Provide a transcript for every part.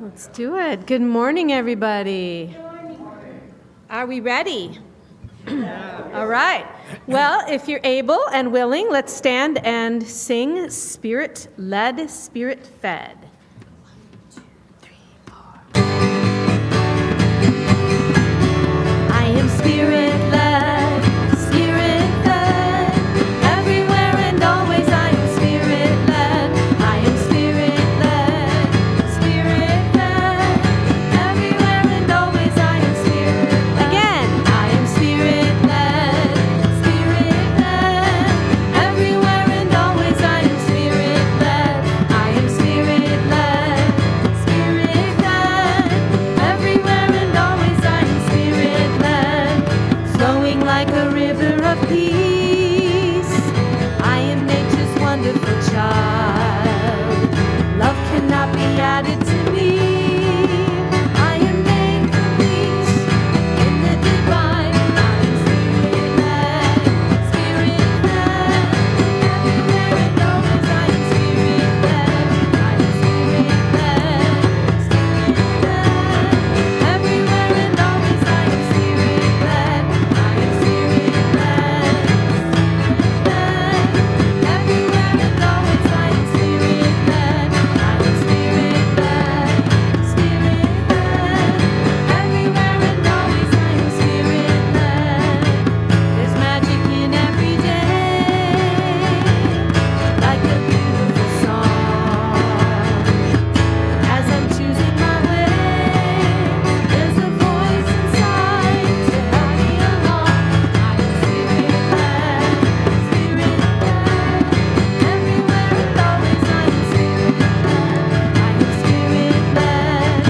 Let's do it. Good morning, everybody. Good morning. Are we ready? All right. Well, if you're able and willing, let's stand and sing Spirit-Led, Spirit-Fed. 1, 2, 3, 4. I am Spirit-led, Spirit-fed. Everywhere and always I am Spirit-led. I am Spirit-led, Spirit-fed. Everywhere and always I am Spirit-led. Again, I am Spirit-led, Spirit-fed. Everywhere and always I am Spirit-led. I am Spirit-led, Spirit-fed. Everywhere and always I am Spirit-led. Flowing like a river of peace. I am nature's wonderful child. Love cannot be added to me. I am made complete in the divine. I am Spirit-led, Spirit-fed. Everywhere and always I am Spirit-led. I am Spirit-led, Spirit-fed. Everywhere and always I am Spirit-led. I am Spirit-led, Spirit-fed. Everywhere and always I am Spirit-led. I am Spirit-led, Spirit-fed. Everywhere and always I am Spirit-led. There's magic in every day, like a beautiful song. As I'm choosing my way, there's a voice inside to help me along. I am Spirit-led, Spirit-fed. Everywhere and always I am Spirit-led. I am Spirit-led,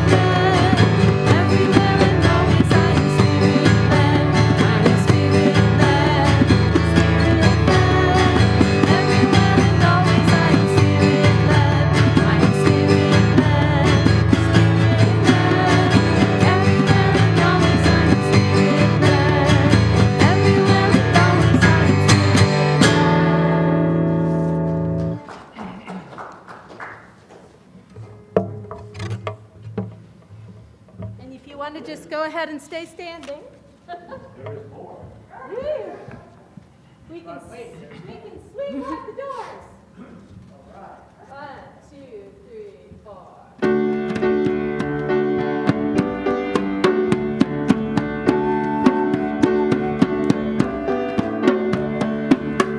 Spirit-fed. Everywhere and always I am Spirit-led. I am Spirit-led, Spirit-fed. Everywhere and always I am Spirit-led. I am Spirit-led, Spirit-fed. Everywhere and always I am Spirit-led. Everywhere and always I am Spirit-led. And if you want to just go ahead and stay standing. Woo. We can swing out the doors. All right. 1, 2, 3, 4.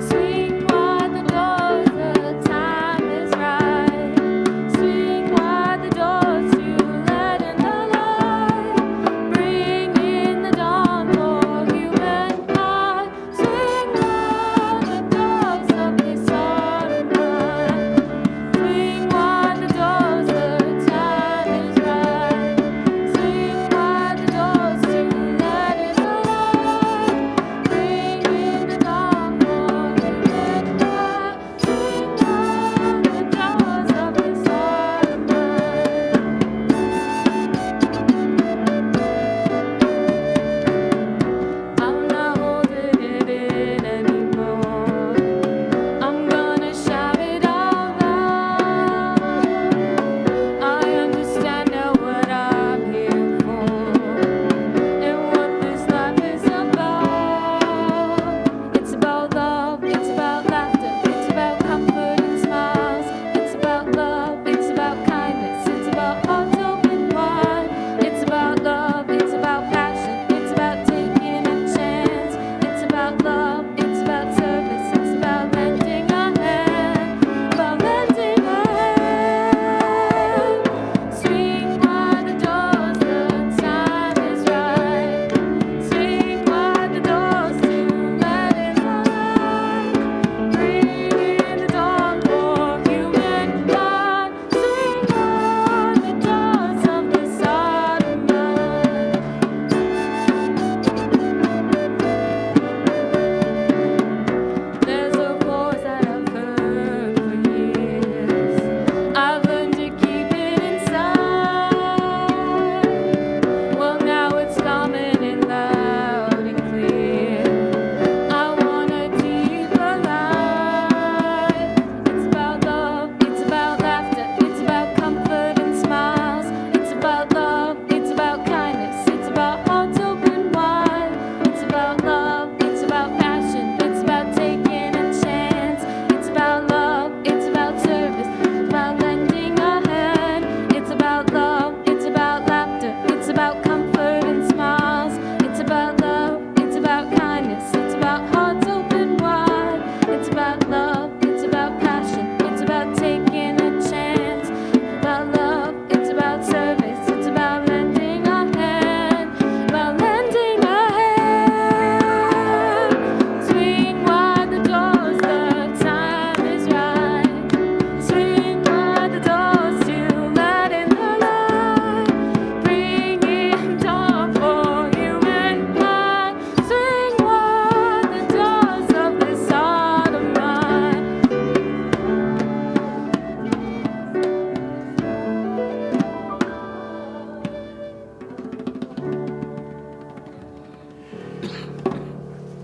Swing wide the doors, the time is right. Swing wide the doors to let in the light. Bring in the dawn for humankind. Swing wide the doors of this autumn night. Swing wide the doors, the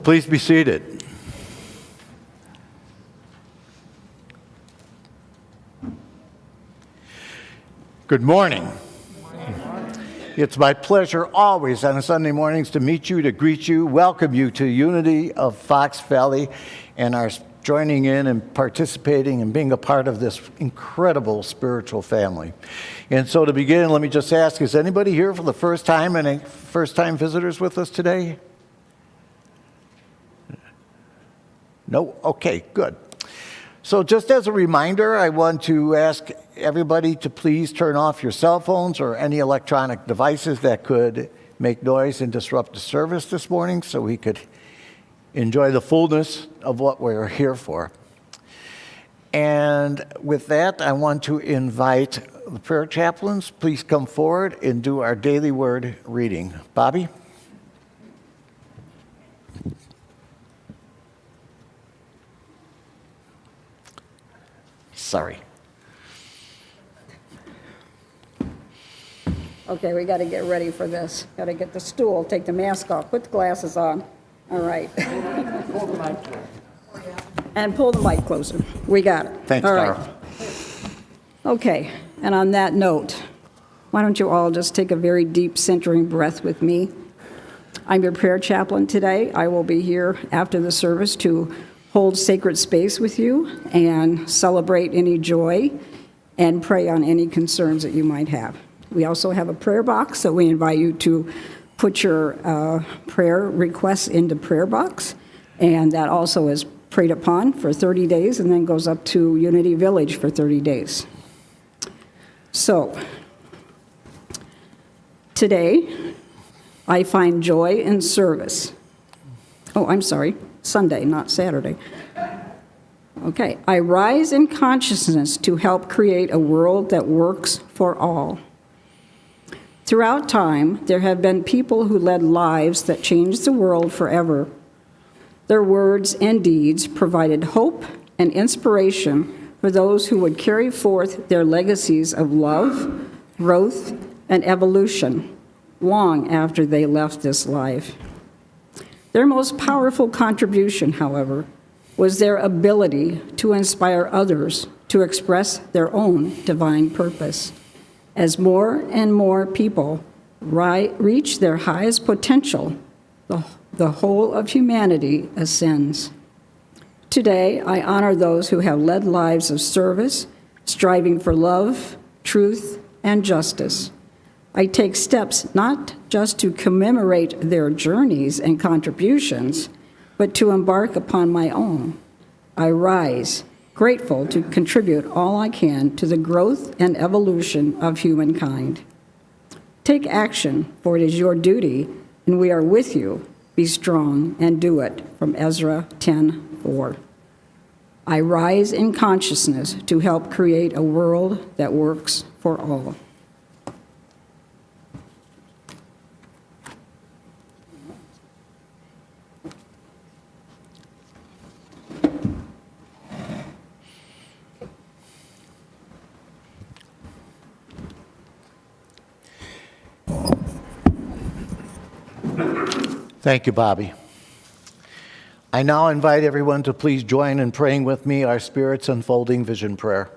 Please be seated. Good morning. It's my pleasure always on Sunday mornings to meet you, to greet you, welcome you to Unity of Fox Valley, and our joining in and participating and being a part of this incredible spiritual family. And so to begin, let me just ask, is anybody here for the first time, and any first-time visitors with us today? No? Okay, good. So just as a reminder, I want to ask everybody to please turn off your cell phones or any electronic devices that could make noise and disrupt the service this morning so we could enjoy the fullness of what we're here for. And with that, I want to invite the prayer chaplains. Please come forward and do our daily word reading. Bobby? Sorry. Okay, we got to get ready for this. Got to get the stool, take the mask off, put the glasses on. All right. And pull the mic closer. We got it. Thanks, all Carl. right. Okay, and on that note, why don't you all just take a very deep centering breath with me? I'm your prayer chaplain today. I will be here after the service to hold sacred space with you and celebrate any joy and pray on any concerns that you might have. We also have a prayer box, so we invite you to put your prayer requests into prayer box, and that also is prayed upon for 30 days and then goes up to Unity Village for 30 days. So, today, I find joy in service. Oh, I'm sorry, Sunday, not Saturday. Okay, I rise in consciousness to help create a world that works for all. Throughout time, there have been people who led lives that changed the world forever. Their words and deeds provided hope and inspiration for those who would carry forth their legacies of love, growth, and evolution long after they left this life. Their most powerful contribution, however, was their ability to inspire others to express their own divine purpose. As more and more people reach their highest potential, the whole of humanity ascends. Today, I honor those who have led lives of service, striving for love, truth, and justice. I take steps not just to commemorate their journeys and contributions, but to embark upon my own. I rise, grateful to contribute all I can to the growth and evolution of humankind. Take action, for it is your duty, and we are with you. Be strong and do it, from Ezra 10:4. I rise in consciousness to help create a world that works for all. Thank you, Bobby. I now invite everyone to please join in praying with me our Spirit's unfolding vision prayer.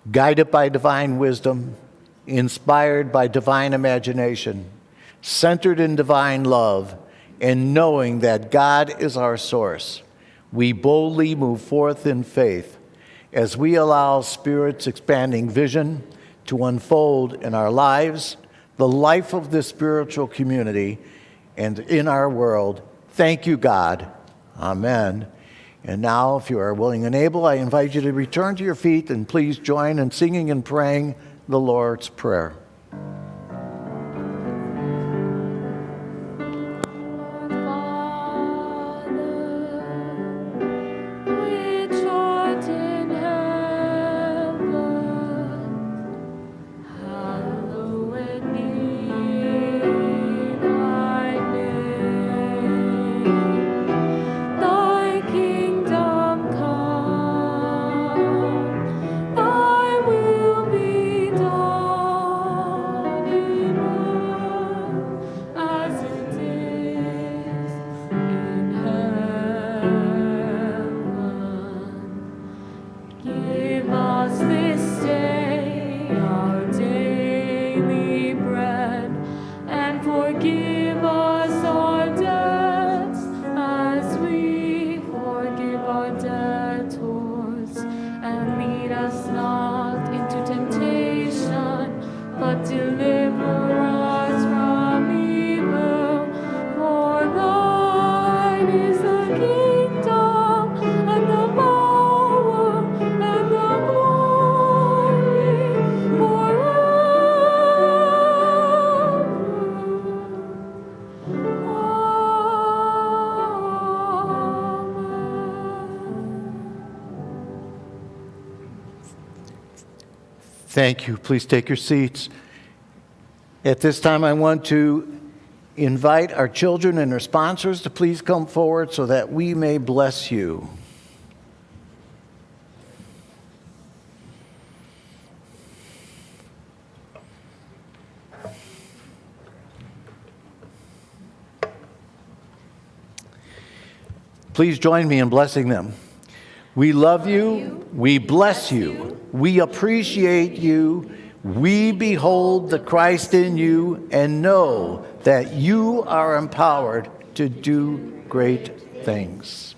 Guided by divine wisdom, inspired by divine imagination, centered in divine love, and knowing that God is our source, we boldly move forth in faith as we allow Spirit's expanding vision to unfold in our lives, the life of this spiritual community, and in our world. Thank you, God. Amen. And now, if you are willing and able, I invite you to return to your feet and please join in singing and praying the Lord's Prayer. Thy will be done. Thank you. Please take your seats. At this time, I want to invite our children and their sponsors to please come forward so that we may bless you. Please join me in blessing them. We love you. We bless you. We appreciate you. We behold the Christ in you and know that you are empowered to do great things.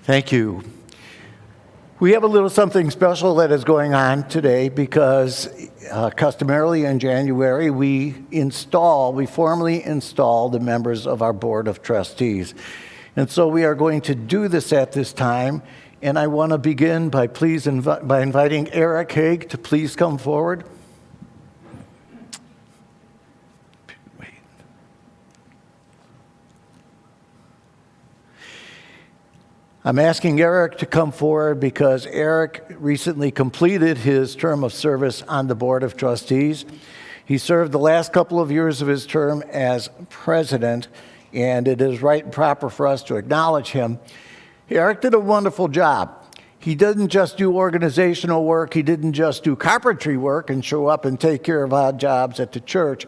Thank you. We have a little something special that is going on today because customarily in January we formally install the members of our Board of Trustees. And so we are going to do this at this time. And I want to begin by inviting Eric Haig to please come forward. I'm asking Eric to come forward because Eric recently completed his term of service on the Board of Trustees. He served the last couple of years of his term as president, and it is right and proper for us to acknowledge him. Eric did a wonderful job. He didn't just do organizational work. He didn't just do carpentry work and show up and take care of odd jobs at the church.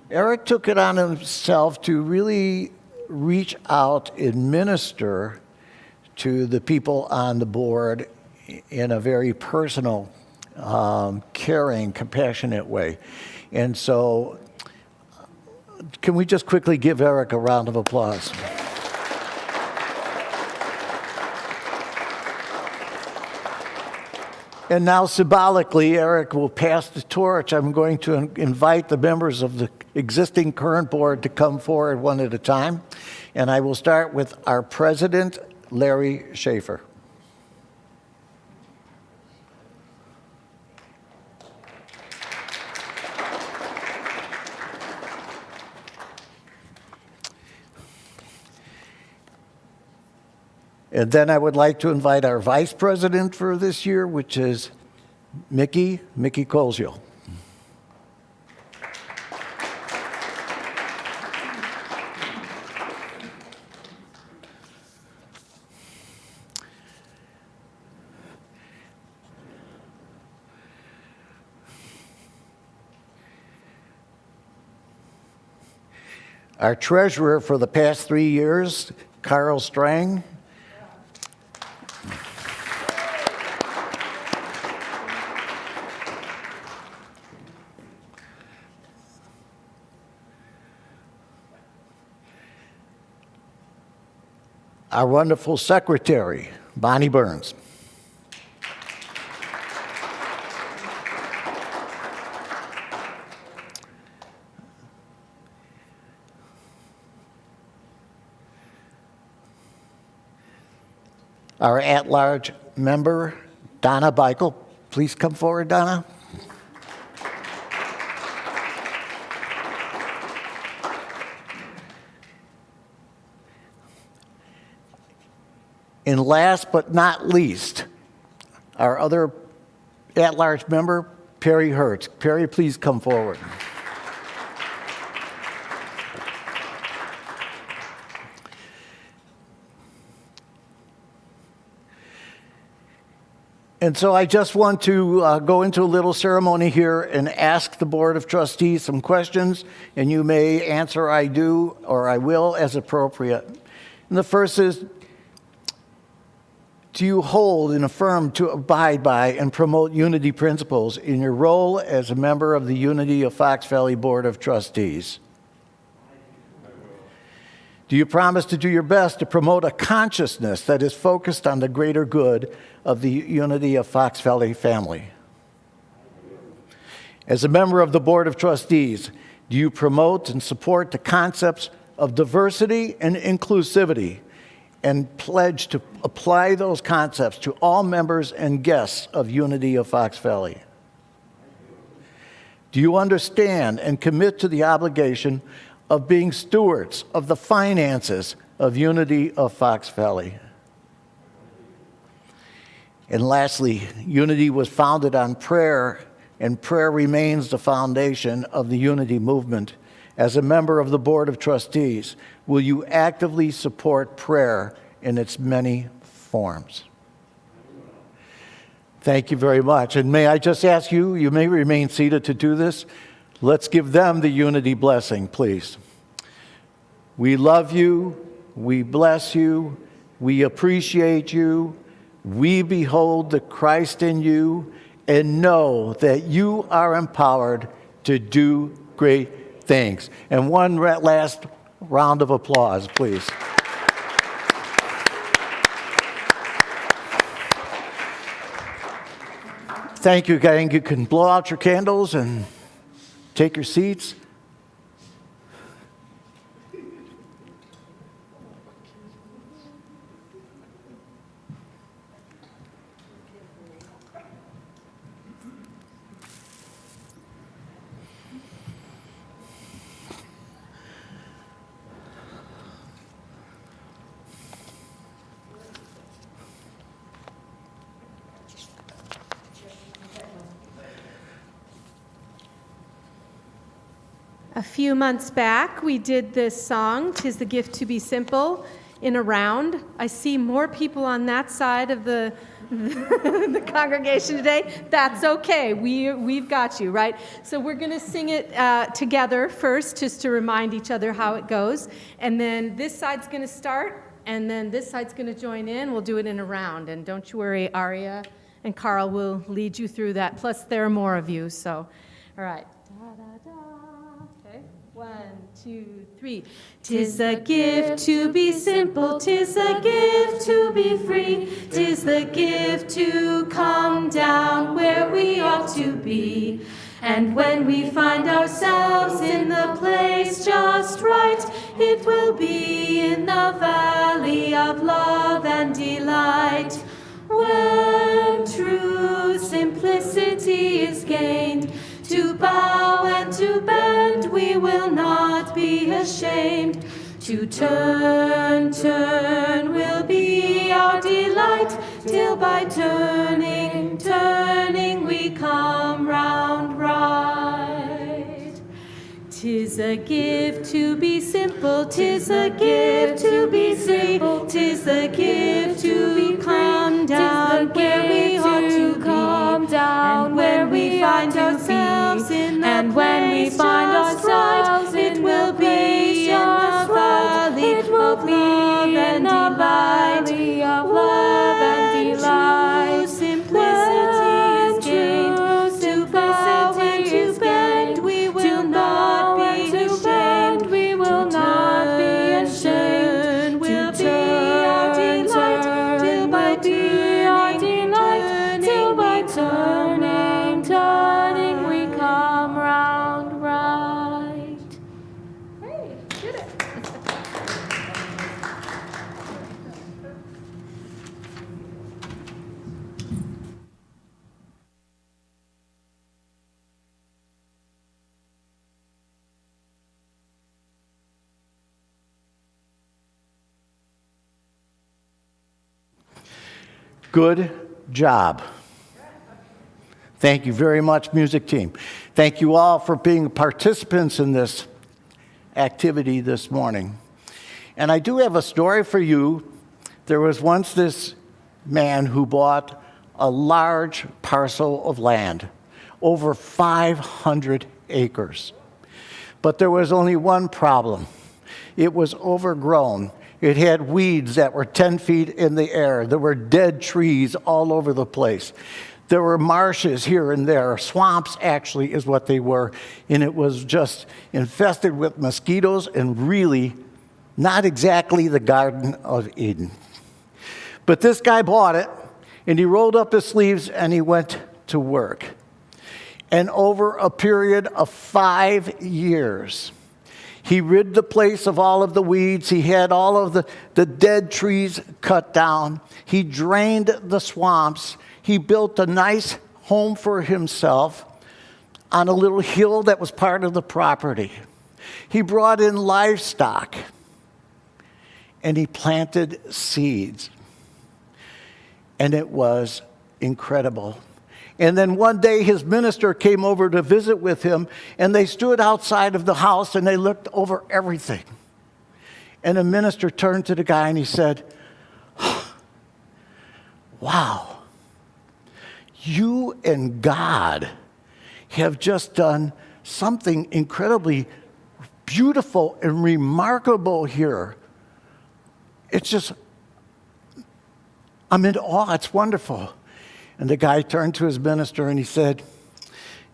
Eric took it on himself to really reach out and minister to the people on the board in a very personal, caring, compassionate way. And so, can we just quickly give Eric a round of applause? And now, symbolically, Eric will pass the torch. I'm going to invite the members of the existing current board to come forward one at a time. And I will start with our president, Larry Schaefer. And then I would like to invite our vice president for this year, which is Mickey Colzio. Our treasurer for the past 3 years, Carl Strang. Our wonderful secretary, Bonnie Burns. Our at-large member, Donna Beichel. Please come forward, Donna. And last but not least, our other at-large member, Perry Hertz. Perry, please come forward. And so I just want to go into a little ceremony here and ask the Board of Trustees some questions, and you may answer I do or I will as appropriate. And the first is, do you hold and affirm to abide by and promote unity principles in your role as a member of the Unity of Fox Valley Board of Trustees? Do you promise to do your best to promote a consciousness that is focused on the greater good of the Unity of Fox Valley family? As a member of the Board of Trustees, do you promote and support the concepts of diversity and inclusivity and pledge to apply those concepts to all members and guests of Unity of Fox Valley? Do you understand and commit to the obligation of being stewards of the finances of Unity of Fox Valley? And lastly, Unity was founded on prayer, and prayer remains the foundation of the Unity movement. As a member of the Board of Trustees, will you actively support prayer in its many forms? Thank you very much. And may I just ask you, you may remain seated to do this. Let's give them the Unity blessing, please. We love you. We bless you. We appreciate you. We behold the Christ in you and know that you are empowered to do great things. And one last round of applause, please. Thank you, gang. You can blow out your candles and take your seats. A few months back, we did this song, "'Tis the Gift to Be Simple," in a round. I see more people on that side of the congregation today. That's okay. We've got you, right? So we're going to sing it together first, just to remind each other how it goes. And then this side's going to start, and then this side's going to join in. We'll do it in a round. And don't you worry, Aria and Carl will lead you through that. Plus, there are more of you, so all right. 1, 2, 3. 'Tis a gift to be simple, 'tis a gift to be free, 'tis the gift to come down where we ought to be. And when we find ourselves in the place just right, it will be in the valley of love and delight. When true simplicity is gained, to bow and to bend, we will not be ashamed. To turn, turn will be our delight, till by turning, turning we come round right. 'Tis a gift to be simple, 'tis a gift to be simple, 'tis the gift to come down where we ought to come down, and when we find ourselves in the and when we find ourselves, it will be in the valley, it will be in the valley of love and delight. Simplicity is gained, to bow and to bend, we will not be ashamed, we will not be ashamed. Will be our delight, till by turning, till by turning, turning we come round right. Hey, did it. Good job. Thank you very much, music team. Thank you all for being participants in this activity this morning. And I do have a story for you. There was once this man who bought a large parcel of land, over 500 acres. But there was only one problem. It was overgrown. It had weeds that were 10 feet in the air. There were dead trees all over the place. There were marshes here and there. Swamps, actually, is what they were. And it was just infested with mosquitoes and really not exactly the Garden of Eden. But this guy bought it, and he rolled up his sleeves and he went to work. And over a period of 5 years, he rid the place of all of the weeds. He had all of the dead trees cut down. He drained the swamps. He built a nice home for himself on a little hill that was part of the property. He brought in livestock, and he planted seeds. And it was incredible. And then one day his minister came over to visit with him, and they stood outside of the house and they looked over everything. And the minister turned to the guy and he said, "Wow, you and God have just done something incredibly beautiful and remarkable here. It's just, I'm in awe. It's wonderful." And the guy turned to his minister and he said,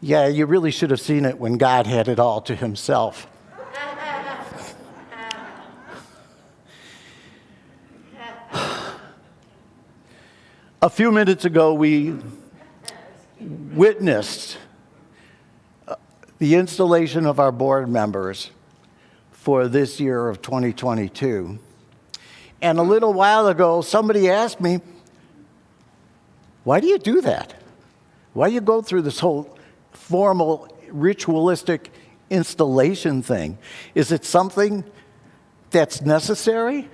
"Yeah, you really should have seen it when God had it all to himself." A few minutes ago, we witnessed the installation of our board members for this year of 2022. And a little while ago, somebody asked me, "Why do you do that? Why do you go through this whole formal, ritualistic installation thing? Is it something that's necessary?"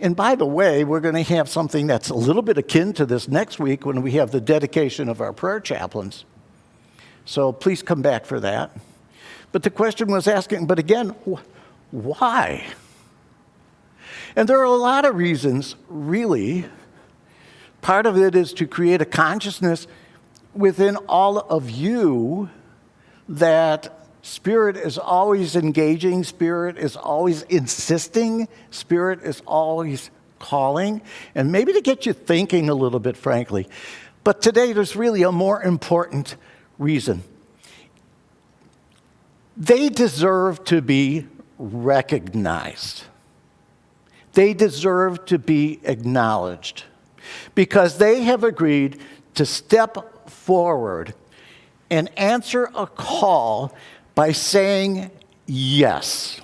And by the way, we're going to have something that's a little bit akin to this next week when we have the dedication of our prayer chaplains. So please come back for that. But the question was asking, but again, why? And there are a lot of reasons, really. Part of it is to create a consciousness within all of you that Spirit is always engaging, Spirit is always insisting, Spirit is always calling, and maybe to get you thinking a little bit, frankly. But today there's really a more important reason. They deserve to be recognized. They deserve to be acknowledged, because they have agreed to step forward and answer a call by saying yes.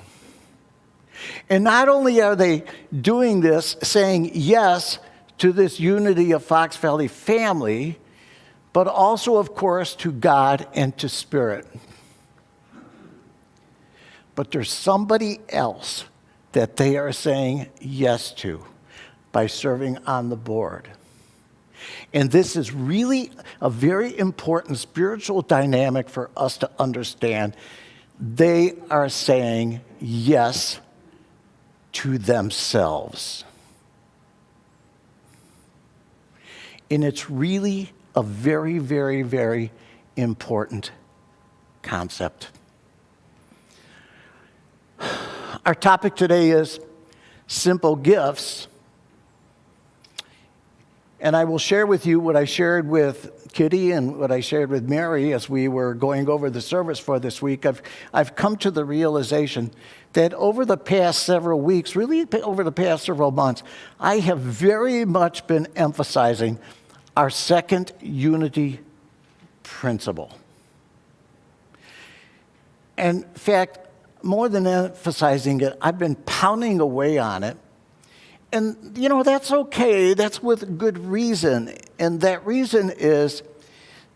And not only are they doing this, saying yes to this unity of Fox Valley family, but also, of course, to God and to Spirit. But there's somebody else that they are saying yes to by serving on the board. And this is really a very important spiritual dynamic for us to understand. They are saying yes to themselves. And it's really a very, very, very important concept. Our topic today is simple gifts. And I will share with you what I shared with Kitty and what I shared with Mary as we were going over the service for this week. I've come to the realization that over the past several weeks, really over the past several months, I have very much been emphasizing our second unity principle. And in fact, more than emphasizing it, I've been pounding away on it. And, that's okay. That's with good reason. And that reason is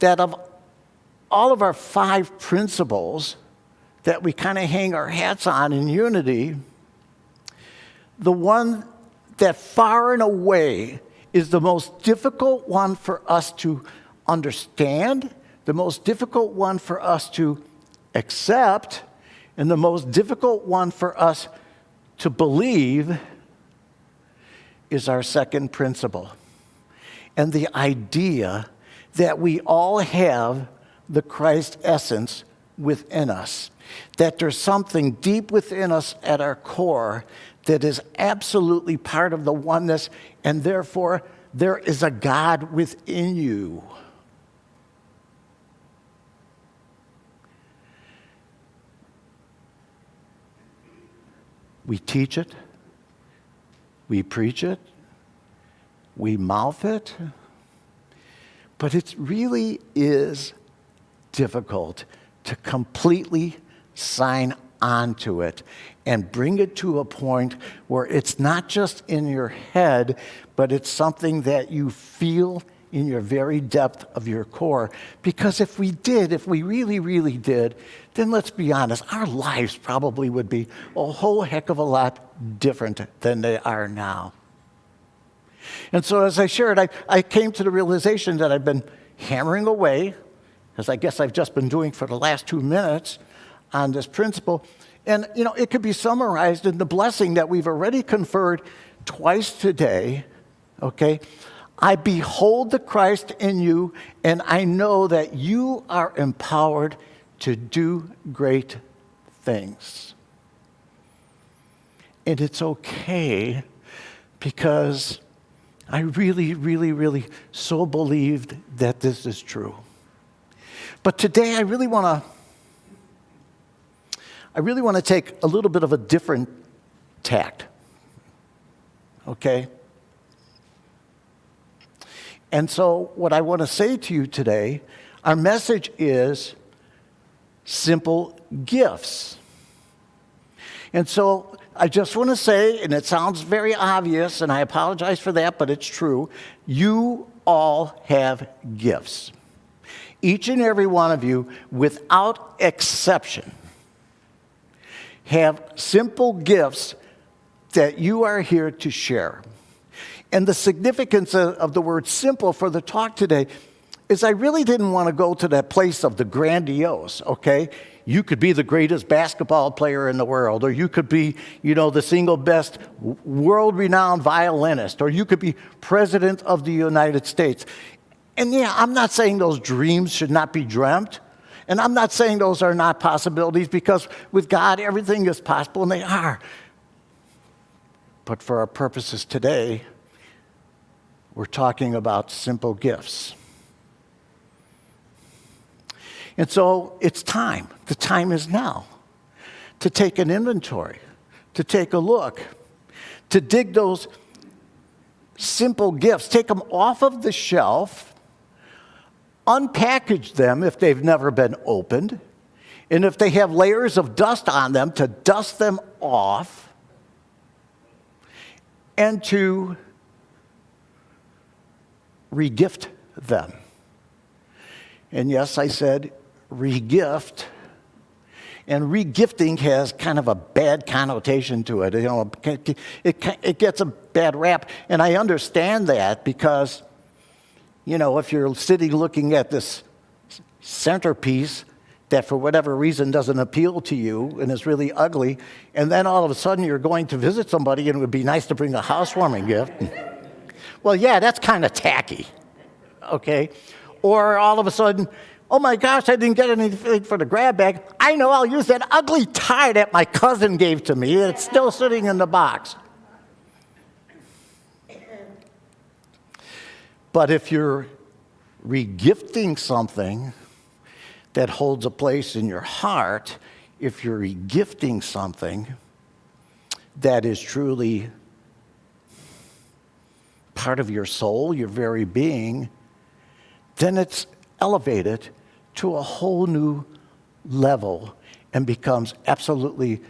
that of all of our 5 principles that we kind of hang our hats on in unity, the one that far and away is the most difficult one for us to understand, the most difficult one for us to accept, and the most difficult one for us to believe is our second principle. and the idea that we all have the Christ essence within us, that there's something deep within us at our core that is absolutely part of the oneness, and therefore there is a God within you. We teach it, we preach it, we mouth it, but it really is difficult to completely sign on to it and bring it to a point where it's not just in your head, but it's something that you feel in your very depth of your core. Because if we really, really did, then let's be honest, our lives probably would be a whole heck of a lot different than they are now. And so as I shared, I came to the realization that I've been hammering away, as I guess I've just been doing for the last 2 minutes, on this principle. And, it could be summarized in the blessing that we've already conferred twice today, okay? I behold the Christ in you, and I know that you are empowered to do great things. And it's okay, because I really, really, really so believed that this is true. But today I really want to take a little bit of a different tact. Okay? And so what I want to say to you today, our message is simple gifts. And so I just want to say, and it sounds very obvious, and I apologize for that, but it's true, you all have gifts. Each and every one of you, without exception, have simple gifts that you are here to share. And the significance of the word simple for the talk today is I really didn't want to go to that place of the grandiose, okay? You could be the greatest basketball player in the world, or you could be, the single best world-renowned violinist, or you could be president of the United States. And yeah, I'm not saying those dreams should not be dreamt, and I'm not saying those are not possibilities, because with God, everything is possible, and they are. But for our purposes today, we're talking about simple gifts. And so it's time. The time is now to take an inventory, to take a look, to dig those simple gifts, take them off of the shelf, unpackage them if they've never been opened, and if they have layers of dust on them, to dust them off, and to regift them. And yes, I said regift. And regifting has kind of a bad connotation to it. It gets a bad rap. And I understand that because, if you're sitting looking at this centerpiece that for whatever reason doesn't appeal to you and is really ugly, and then all of a sudden you're going to visit somebody and it would be nice to bring a housewarming gift. Well, yeah, that's kind of tacky, okay? Or all of a sudden, oh my gosh, I didn't get anything for the grab bag. I know, I'll use that ugly tie that my cousin gave to me. It's still sitting in the box. But if you're regifting something that holds a place in your heart, if you're regifting something that is truly part of your soul, your very being, then it's elevated to a whole new level and becomes absolutely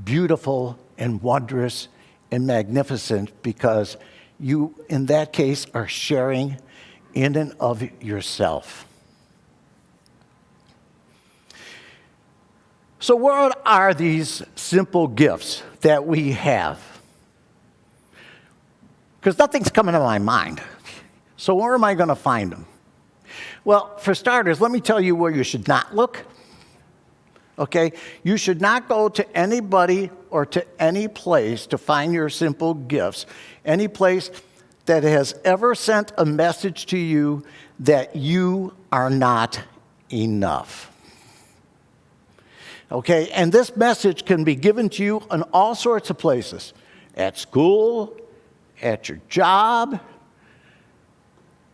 beautiful and wondrous and magnificent, because you, in that case, are sharing in and of yourself. So what are these simple gifts that we have? Because nothing's coming to my mind. So where am I going to find them? Well, for starters, let me tell you where you should not look. Okay? You should not go to anybody or to any place to find your simple gifts. Any place that has ever sent a message to you that you are not enough. Okay, and this message can be given to you in all sorts of places. At school, at your job,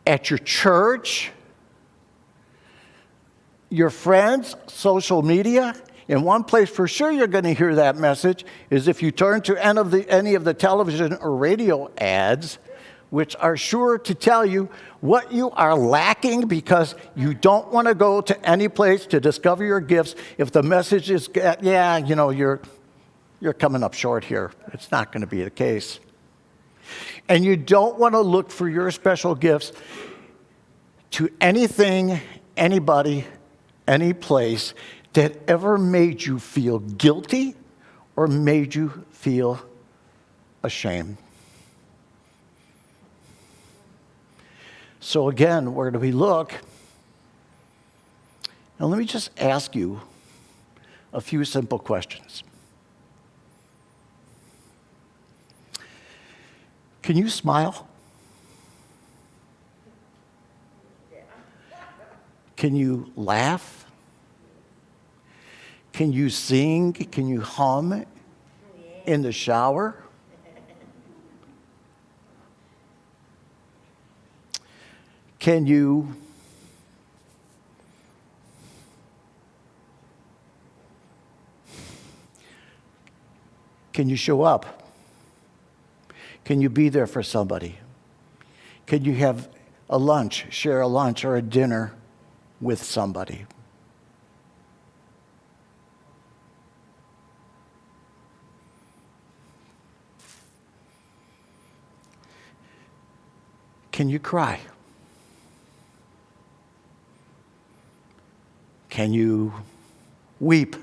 at your church, your friends, social media. In one place for sure you're going to hear that message is if you turn to any of the television or radio ads, which are sure to tell you what you are lacking because you don't want to go to any place to discover your gifts if the message is, yeah, you know, you're coming up short here. It's not going to be the case. And you don't want to look for your special gifts to anything, anybody, any place that ever made you feel guilty or made you feel ashamed. So again, where do we look? Now let me just ask you a few simple questions. Can you smile? Can you laugh? Can you sing? Can you hum in the shower? Can you show up? Can you be there for somebody? Can you have a lunch, share a lunch or a dinner with somebody? Can you cry? Can you weep?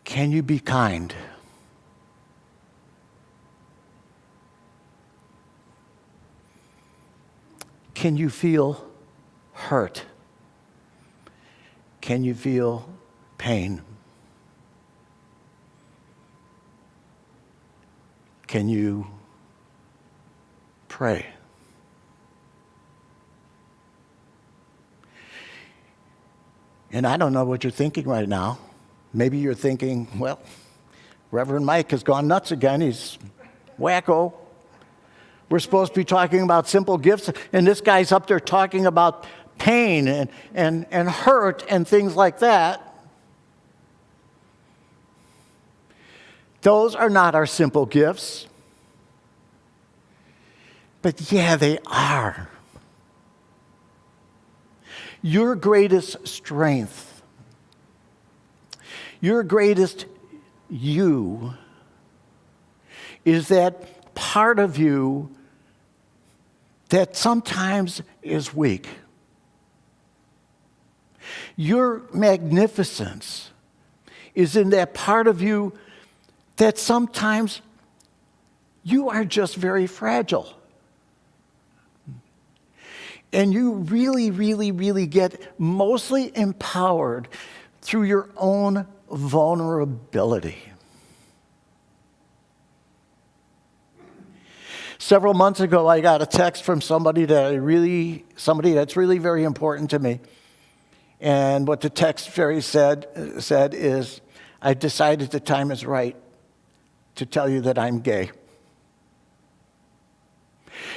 Can you be kind? Can you feel hurt? Can you feel pain? Can you pray? And I don't know what you're thinking right now. Maybe you're thinking, well, Reverend Mike has gone nuts again. He's wacko. We're supposed to be talking about simple gifts, and this guy's up there talking about pain and hurt and things like that. Those are not our simple gifts. But yeah, they are. Your greatest strength, your greatest you, is that part of you that sometimes is weak. Your magnificence is in that part of you that sometimes you are just very fragile. And you really, really, really get mostly empowered through your own vulnerability. Several months ago, I got a text from somebody that's really very important to me. And what the text said is, I decided the time is right to tell you that I'm gay.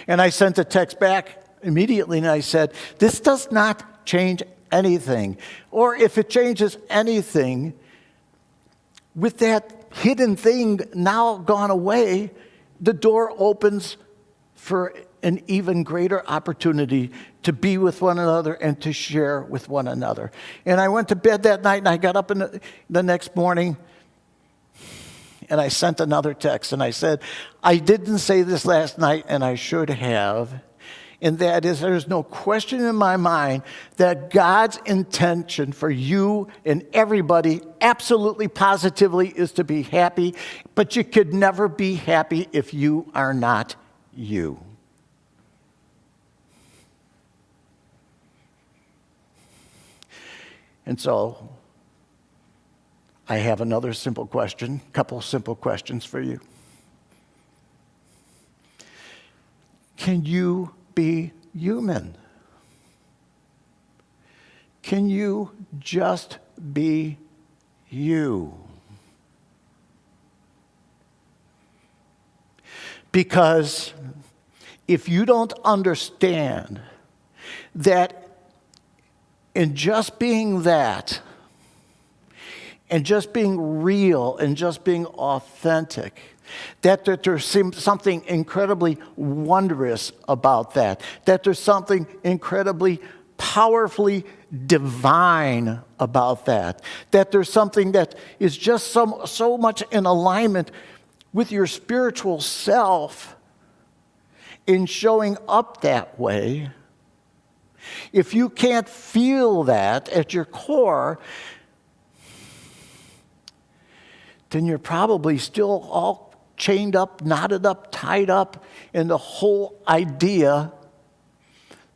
And I sent the text back immediately, and I said, this does not change anything. Or if it changes anything, with that hidden thing now gone away, the door opens for an even greater opportunity to be with one another and to share with one another. And I went to bed that night, and I got up in the next morning, and I sent another text, and I said, I didn't say this last night, and I should have. And that is, there's no question in my mind that God's intention for you and everybody, absolutely positively, is to be happy. But you could never be happy if you are not you. And so, I have another simple question, couple simple questions for you. can you be human? Can you just be you? Because if you don't understand that in just being that, and just being real, and just being authentic, that there's something incredibly wondrous about that there's something incredibly powerfully divine about that there's something that is just so much in alignment with your spiritual self in showing up that way. If you can't feel that at your core, then you're probably still all chained up, knotted up, tied up in the whole idea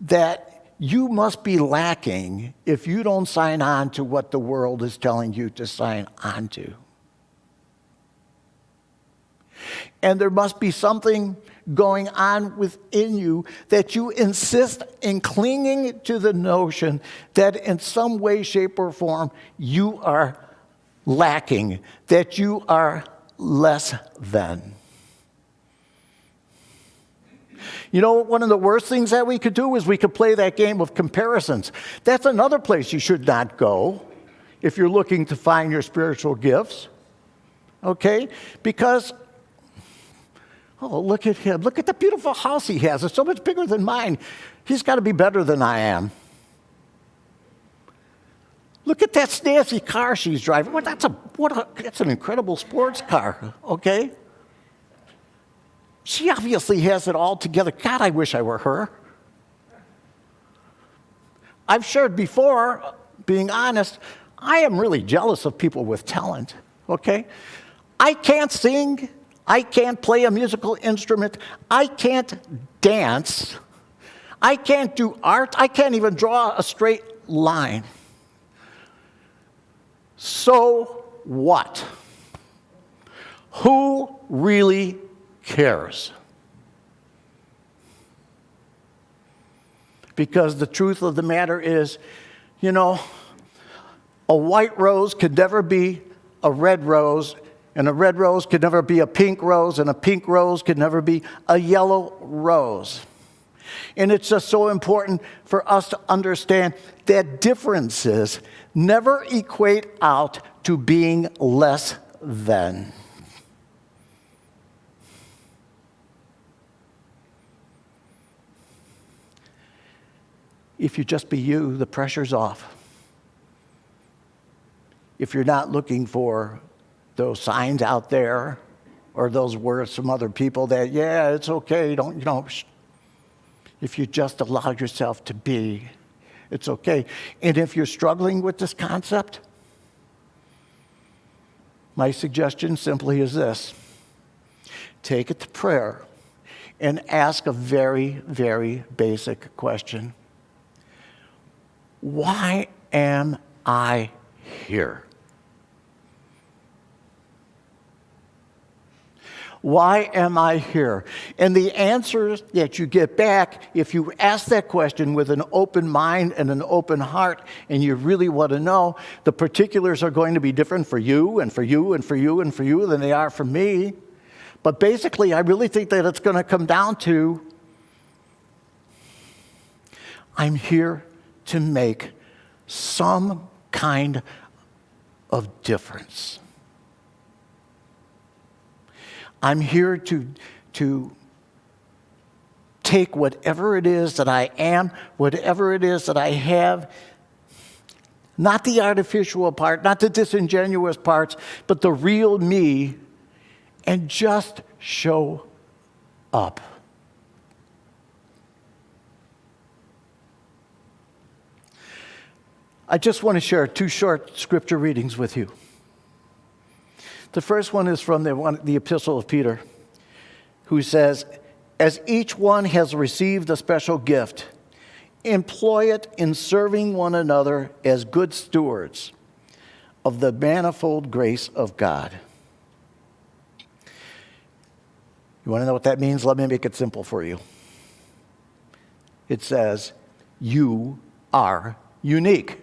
that you must be lacking if you don't sign on to what the world is telling you to sign on to. And there must be something going on within you that you insist in clinging to the notion that in some way, shape, or form you are lacking, that you are less than. You know, one of the worst things that we could do is we could play that game of comparisons. That's another place you should not go if you're looking to find your spiritual gifts. Okay? Because, oh, look at him. Look at the beautiful house he has. It's so much bigger than mine. He's got to be better than I am. Look at that snazzy car she's driving. Well, that's an incredible sports car, okay? She obviously has it all together. God, I wish I were her. I've shared before, being honest, I am really jealous of people with talent, okay? I can't sing. I can't play a musical instrument. I can't dance. I can't do art. I can't even draw a straight line. So what? Who really cares? Because the truth of the matter is, you know, a white rose could never be a red rose, and a red rose could never be a pink rose, and a pink rose could never be a yellow rose. And it's just so important for us to understand that differences never equate out to being less than. If you just be you, the pressure's off. If you're not looking for those signs out there or those words from other people that, yeah, it's okay, if you just allow yourself to be, it's okay. And if you're struggling with this concept, my suggestion simply is this. Take it to prayer and ask a very, very basic question. Why am I here? Why am I here? And the answers that you get back, if you ask that question with an open mind and an open heart, and you really want to know, the particulars are going to be different for you and for you and for you and for you than they are for me. But basically, I really think that it's going to come down to, I'm here to make some kind of difference. I'm here to take whatever it is that I am, whatever it is that I have, not the artificial part, not the disingenuous parts, but the real me, and just show up. I just want to share 2 short scripture readings with you. The first one is from the Epistle of Peter, who says, as each one has received a special gift, employ it in serving one another as good stewards of the manifold grace of God. You want to know what that means? Let me make it simple for you. it says, you are unique.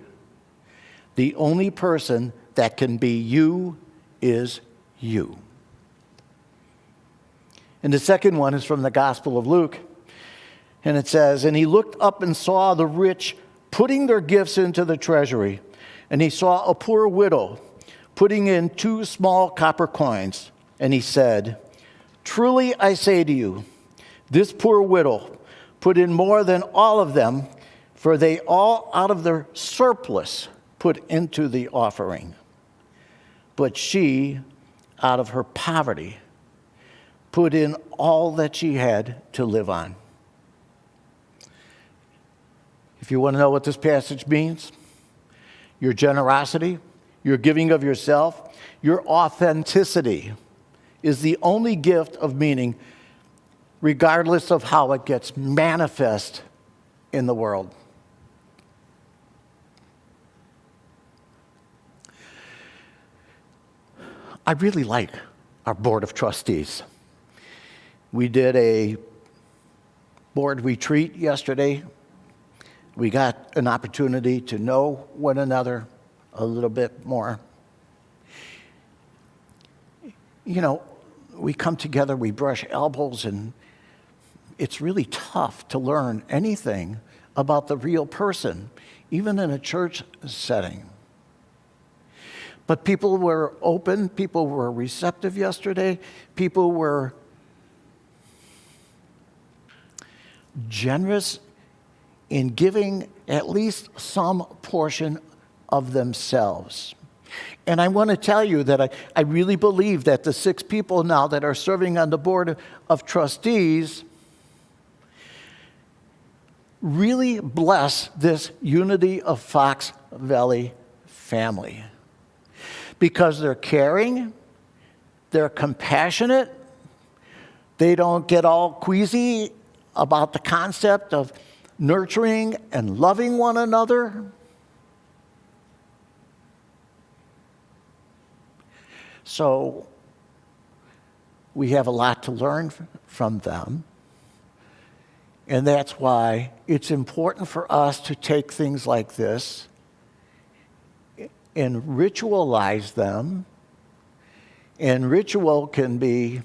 The only person that can be you is you. And the second one is from the Gospel of Luke. And it says, and he looked up and saw the rich putting their gifts into the treasury. And he saw a poor widow putting in 2 small copper coins. And he said, truly I say to you, this poor widow put in more than all of them, for they all out of their surplus put into the offering. But she, out of her poverty, put in all that she had to live on. If you want to know what this passage means, your generosity, your giving of yourself, your authenticity is the only gift of meaning, regardless of how it gets manifest in the world. I really like our Board of Trustees. We did a board retreat yesterday. We got an opportunity to know one another a little bit more. You know, we come together, we brush elbows, and it's really tough to learn anything about the real person, even in a church setting. But people were open, people were receptive yesterday, people were generous in giving at least some portion of themselves. And I want to tell you that I really believe that the 6 people now that are serving on the Board of Trustees really bless this Unity of Fox Valley family. Because they're caring, they're compassionate, they don't get all queasy about the concept of nurturing and loving one another. So we have a lot to learn from them. And that's why it's important for us to take things like this and ritualize them. And ritual can be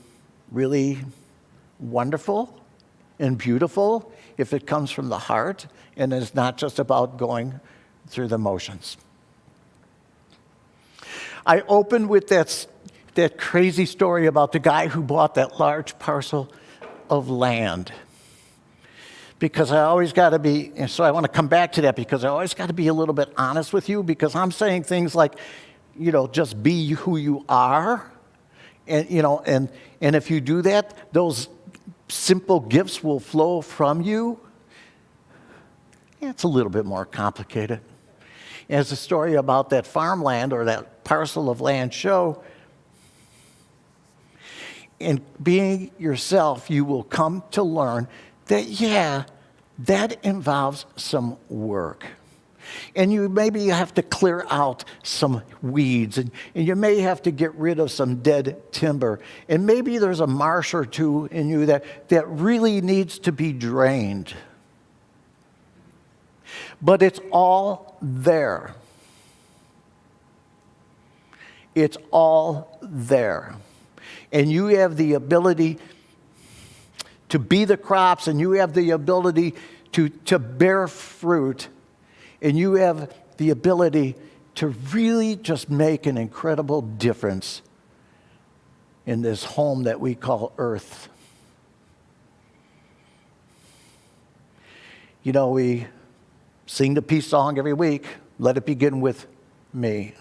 really wonderful and beautiful if it comes from the heart and is not just about going through the motions. I opened with that crazy story about the guy who bought that large parcel of land. Because I always got to be, and so I want to come back to that, because I always got to be a little bit honest with you, because I'm saying things like, just be who you are. And, and if you do that, those simple gifts will flow from you. It's a little bit more complicated. As the story about that farmland or that parcel of land show, in being yourself, you will come to learn that, that involves some work. And you maybe have to clear out some weeds, and you may have to get rid of some dead timber. And maybe there's a marsh or two in you that really needs to be drained. But it's all there. It's all there. And you have the ability to be the crops, and you have the ability to bear fruit, and you have the ability to really just make an incredible difference in this home that we call Earth. We sing the peace song every week, let it begin with me.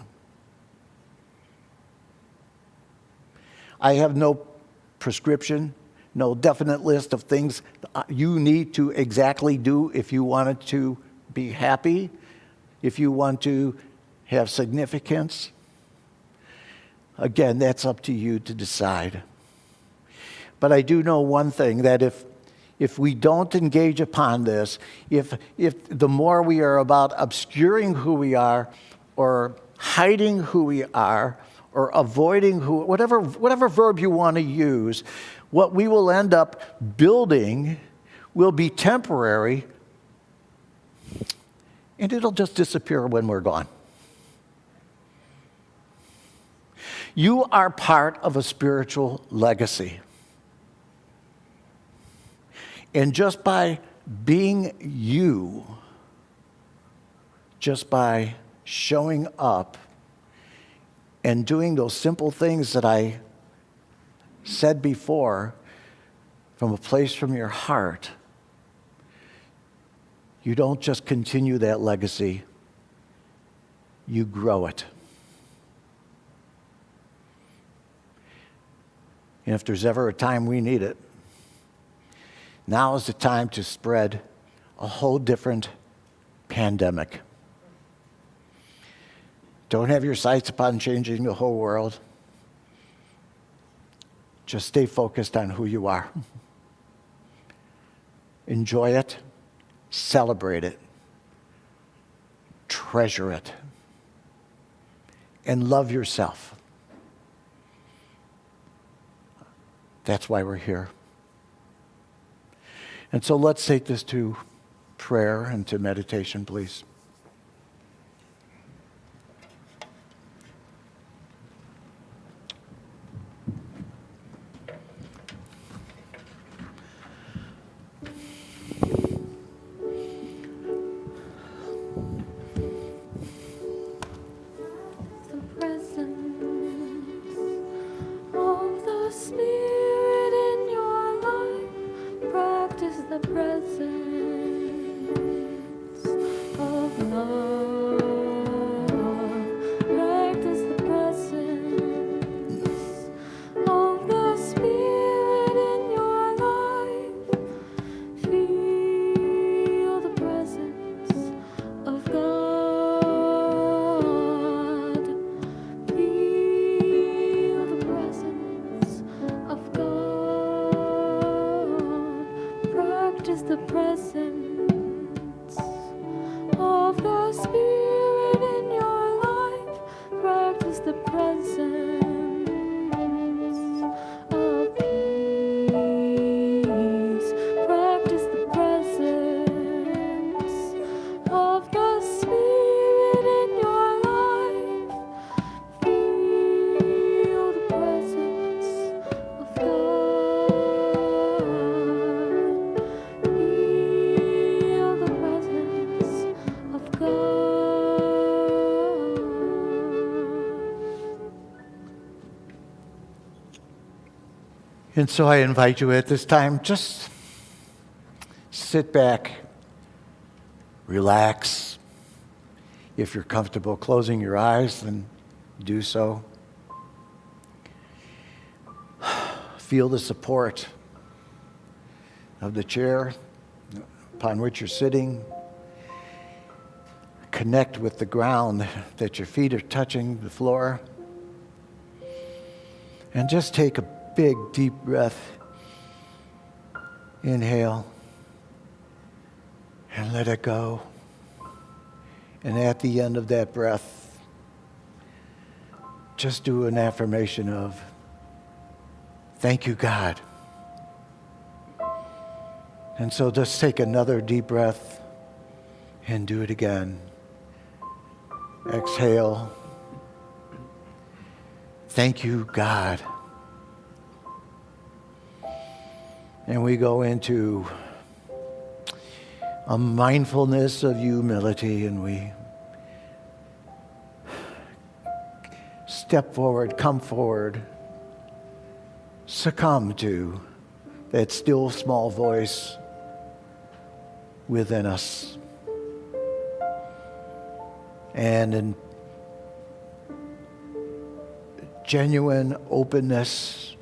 I have no prescription, no definite list of things you need to exactly do if you wanted to be happy, if you want to have significance. Again, that's up to you to decide. But I do know one thing, that if we don't engage upon this, if the more we are about obscuring who we are, or hiding who we are, or avoiding whatever verb you want to use, what we will end up building will be temporary, and it'll just disappear when we're gone. You are part of a spiritual legacy. And just by being you, just by showing up and doing those simple things that I said before from a place from your heart, you don't just continue that legacy, you grow it. And if there's ever a time we need it, now is the time to spread a whole different pandemic. Don't have your sights upon changing the whole world. Just stay focused on who you are. Enjoy it, celebrate it, treasure it, and love yourself. That's why we're here. And so let's take this to prayer and to meditation, please. And so I invite you at this time, just sit back, relax. If you're comfortable closing your eyes, then do so. Feel the support of the chair upon which you're sitting. Connect with the ground that your feet are touching the floor. And just take a big, deep breath. Inhale and let it go. And at the end of that breath, just do an affirmation of, thank you, God. And so just take another deep breath and do it again. Exhale. Thank you, God. And we go into a mindfulness of humility, and we step forward, come forward, succumb to that still small voice within us. And in genuine openness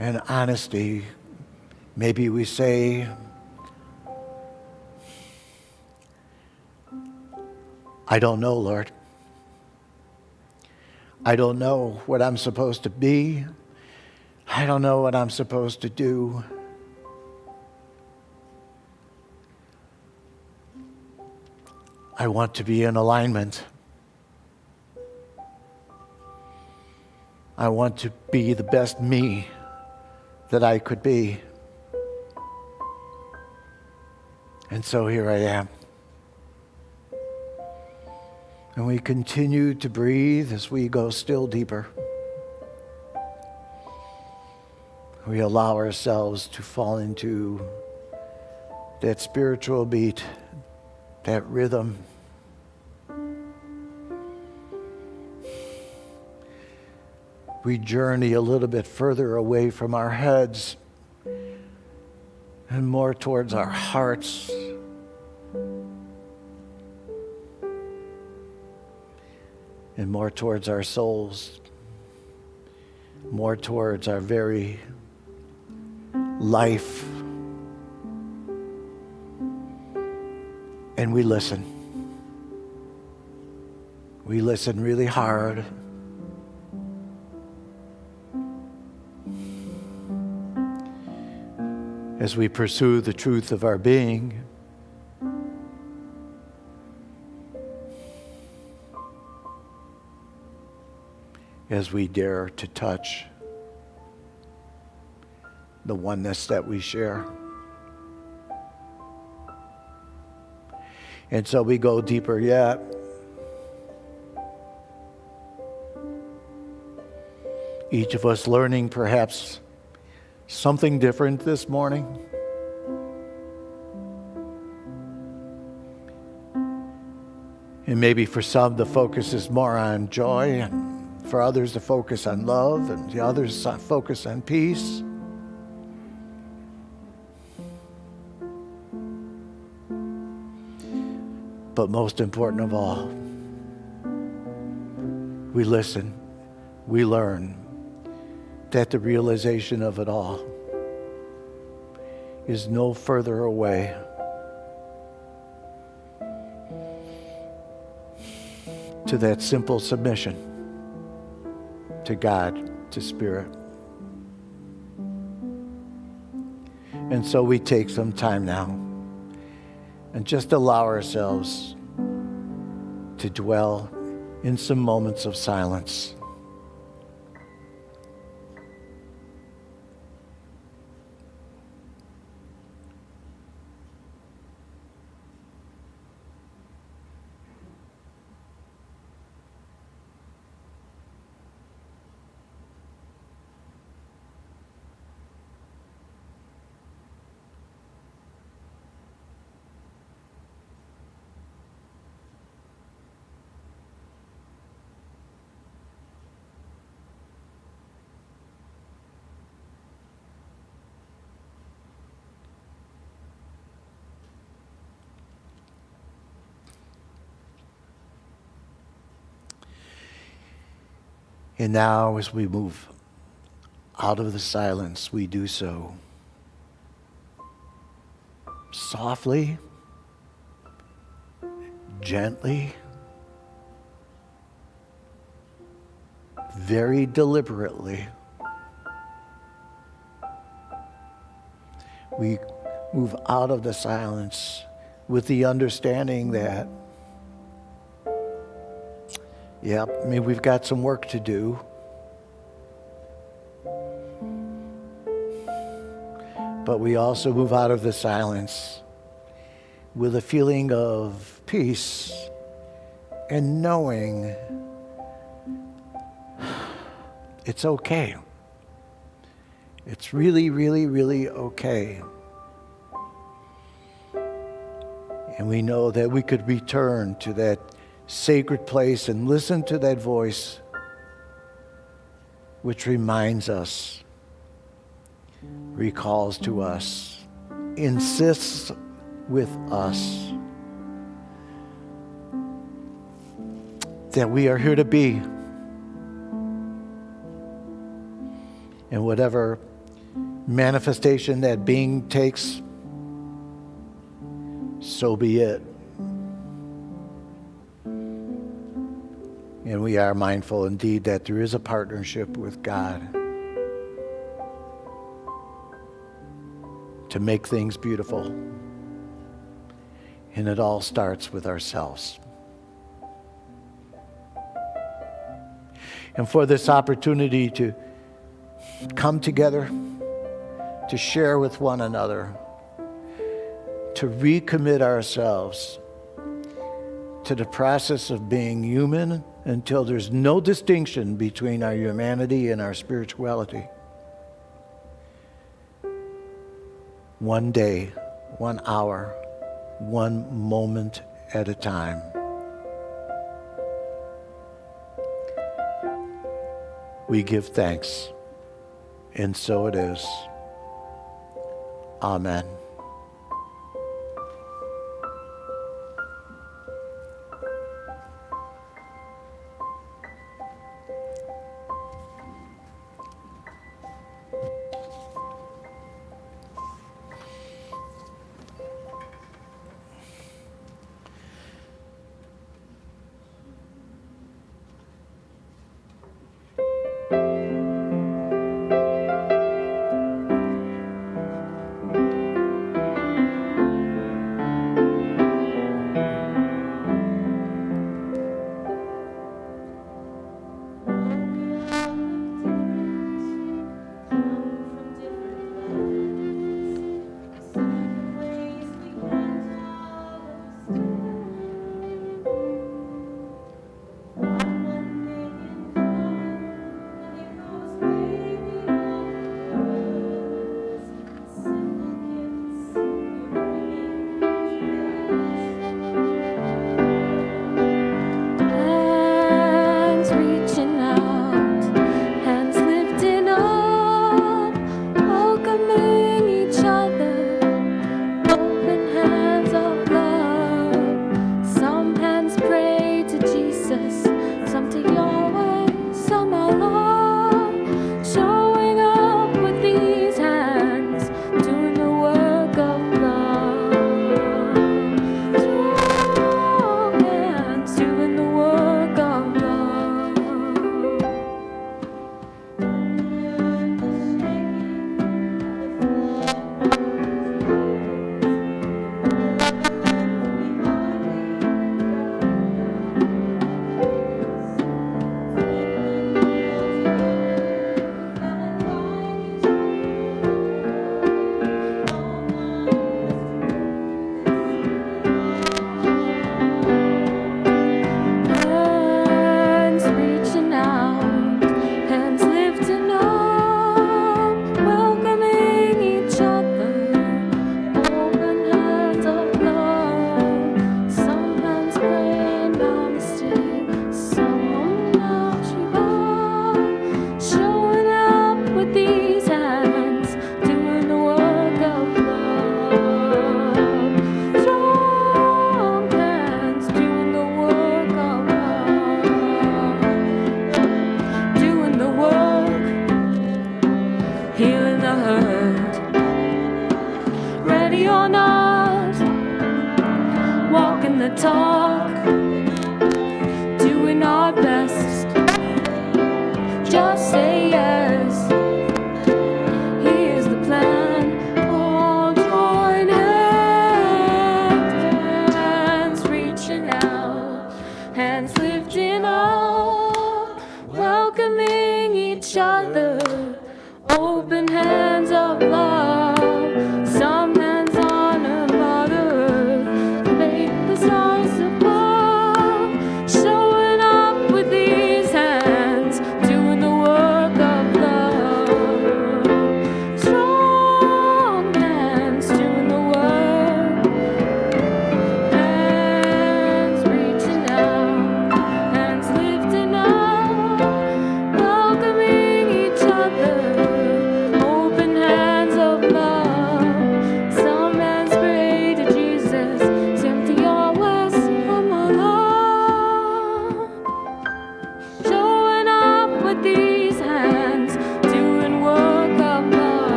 and honesty, maybe we say, I don't know, Lord. I don't know what I'm supposed to be. I don't know what I'm supposed to do. I want to be in alignment. I want to be the best me that I could be. And so here I am. And we continue to breathe as we go still deeper. We allow ourselves to fall into that spiritual beat, that rhythm. We journey a little bit further away from our heads and more towards our hearts. And more towards our souls, more towards our very life. And we listen. We listen really hard. As we pursue the truth of our being. As we dare to touch the oneness that we share. And so we go deeper yet. Each of us learning perhaps something different this morning. And maybe for some the focus is more on joy, and for others the focus on love, and the others focus on peace. But most important of all, we listen, we learn that the realization of it all is no further away to that simple submission to God, to Spirit. And so we take some time now and just allow ourselves to dwell in some moments of silence. And now as we move out of the silence, we do so softly, gently, very deliberately. We move out of the silence with the understanding that we've got some work to do. But we also move out of the silence with a feeling of peace and knowing it's okay. It's really, really, really okay. And we know that we could return to that sacred place and listen to that voice which reminds us, recalls to us, insists with us that we are here to be. And whatever manifestation that being takes, so be it. And we are mindful indeed that there is a partnership with God to make things beautiful. And it all starts with ourselves. And for this opportunity to come together, to share with one another, to recommit ourselves to the process of being human until there's no distinction between our humanity and our spirituality. One day, 1 hour, one moment at a time. We give thanks, and so it is. Amen.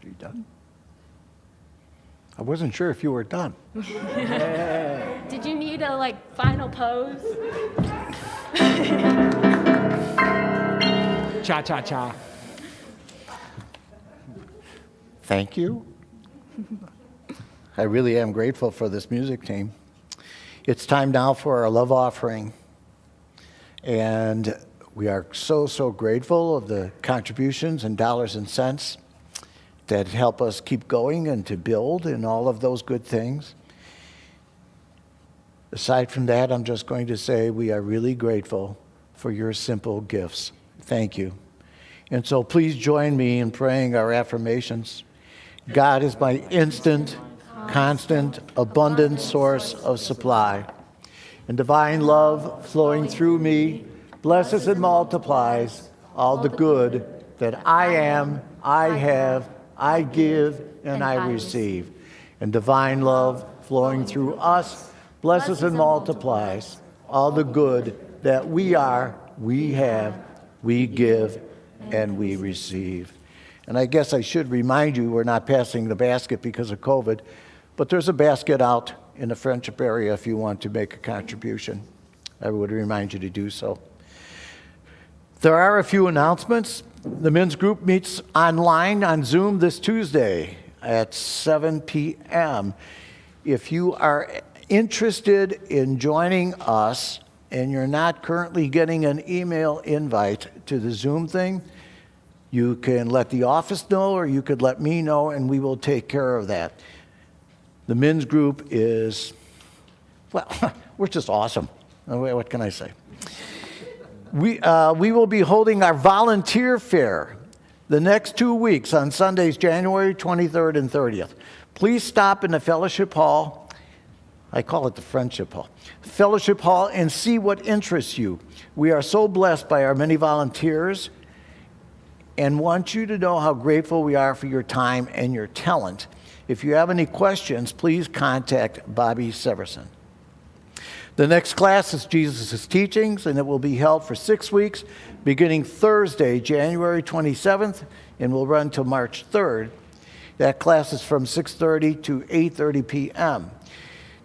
Are you done? I wasn't sure if you were done. Did you need a final pose? Cha cha cha. Thank you. I really am grateful for this music team. It's time now for our love offering. And we are so, so grateful of the contributions and dollars and cents that help us keep going and to build and all of those good things. Aside from that, I'm just going to say we are really grateful for your simple gifts. Thank you. And so please join me in praying our affirmations. God is my instant, constant, abundant source of supply. And divine love flowing through me blesses and multiplies all the good that I am, I have, I give, and I receive. And divine love flowing through us blesses and multiplies all the good that we are, we have, we give, and we receive. And I guess I should remind you, we're not passing the basket because of COVID, but there's a basket out in the friendship area if you want to make a contribution. I would remind you to do so. There are a few announcements. The men's group meets online on Zoom this Tuesday at 7 p.m. If you are interested in joining us and you're not currently getting an email invite to the Zoom thing, you can let the office know or you could let me know and we will take care of that. The men's group is, well, we're just awesome. What can I say? We will be holding our volunteer fair the next 2 weeks on Sundays, January 23rd and 30th. Please stop in the Fellowship Hall. I call it the Friendship Hall. Fellowship Hall, and see what interests you. We are so blessed by our many volunteers and want you to know how grateful we are for your time and your talent. If you have any questions, please contact Bobby Severson. The next class is Jesus' Teachings, and it will be held for 6 weeks, beginning Thursday, January 27th, and will run till March 3rd. That class is from 6:30 to 8:30 p.m.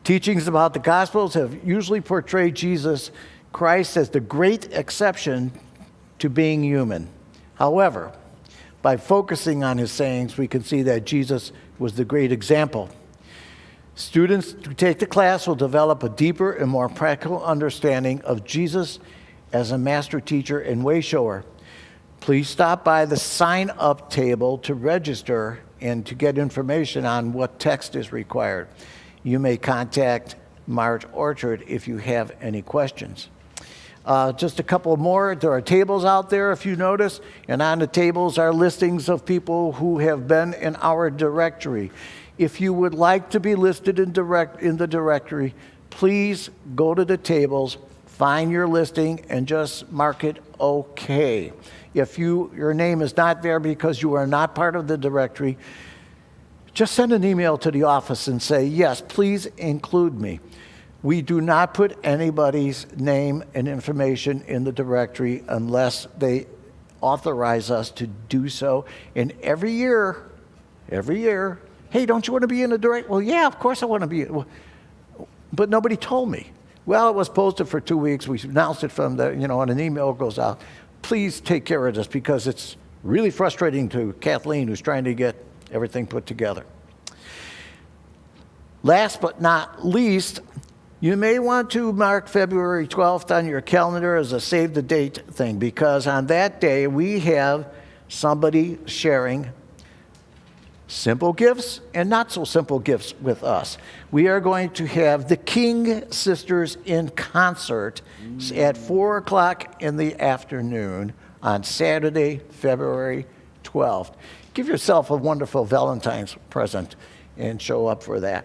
Teachings about the Gospels have usually portrayed Jesus Christ as the great exception to being human. However, by focusing on his sayings, we can see that Jesus was the great example. Students who take the class will develop a deeper and more practical understanding of Jesus as a master teacher and way shower. Please stop by the sign-up table to register and to get information on what text is required. You may contact Marge Orchard if you have any questions. Just a couple more. There are tables out there, if you notice, and on the tables are listings of people who have been in our directory. If you would like to be listed in the directory, please go to the tables, find your listing, and just mark it okay. If your name is not there because you are not part of the directory, just send an email to the office and say, yes, please include me. We do not put anybody's name and information in the directory unless they authorize us to do so. And every year, hey, don't you want to be in the directory? Well, yeah, of course I want to be. But nobody told me. Well, it was posted for 2 weeks. We announced it from the, and an email goes out. Please take care of this because it's really frustrating to Kathleen, who's trying to get everything put together. Last but not least, you may want to mark February 12th on your calendar as a save the date thing, because on that day we have somebody sharing simple gifts and not so simple gifts with us. We are going to have the King Sisters in concert at 4 o'clock in the afternoon on Saturday, February 12th. Give yourself a wonderful Valentine's present and show up for that.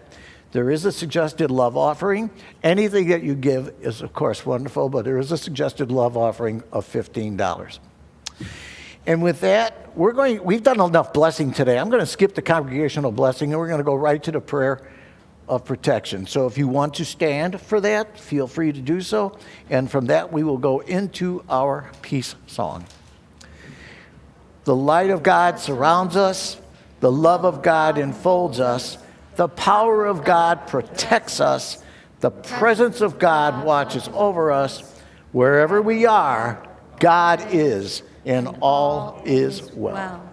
There is a suggested love offering. Anything that you give is, of course, wonderful, but there is a suggested love offering of $15. And with that, we've done enough blessing today. I'm going to skip the congregational blessing, and we're going to go right to the prayer of protection. So if you want to stand for that, feel free to do so. And from that, we will go into our peace song. The light of God surrounds us. The love of God enfolds us. The power of God protects us. The presence of God watches over us. Wherever we are, God is, and all is well.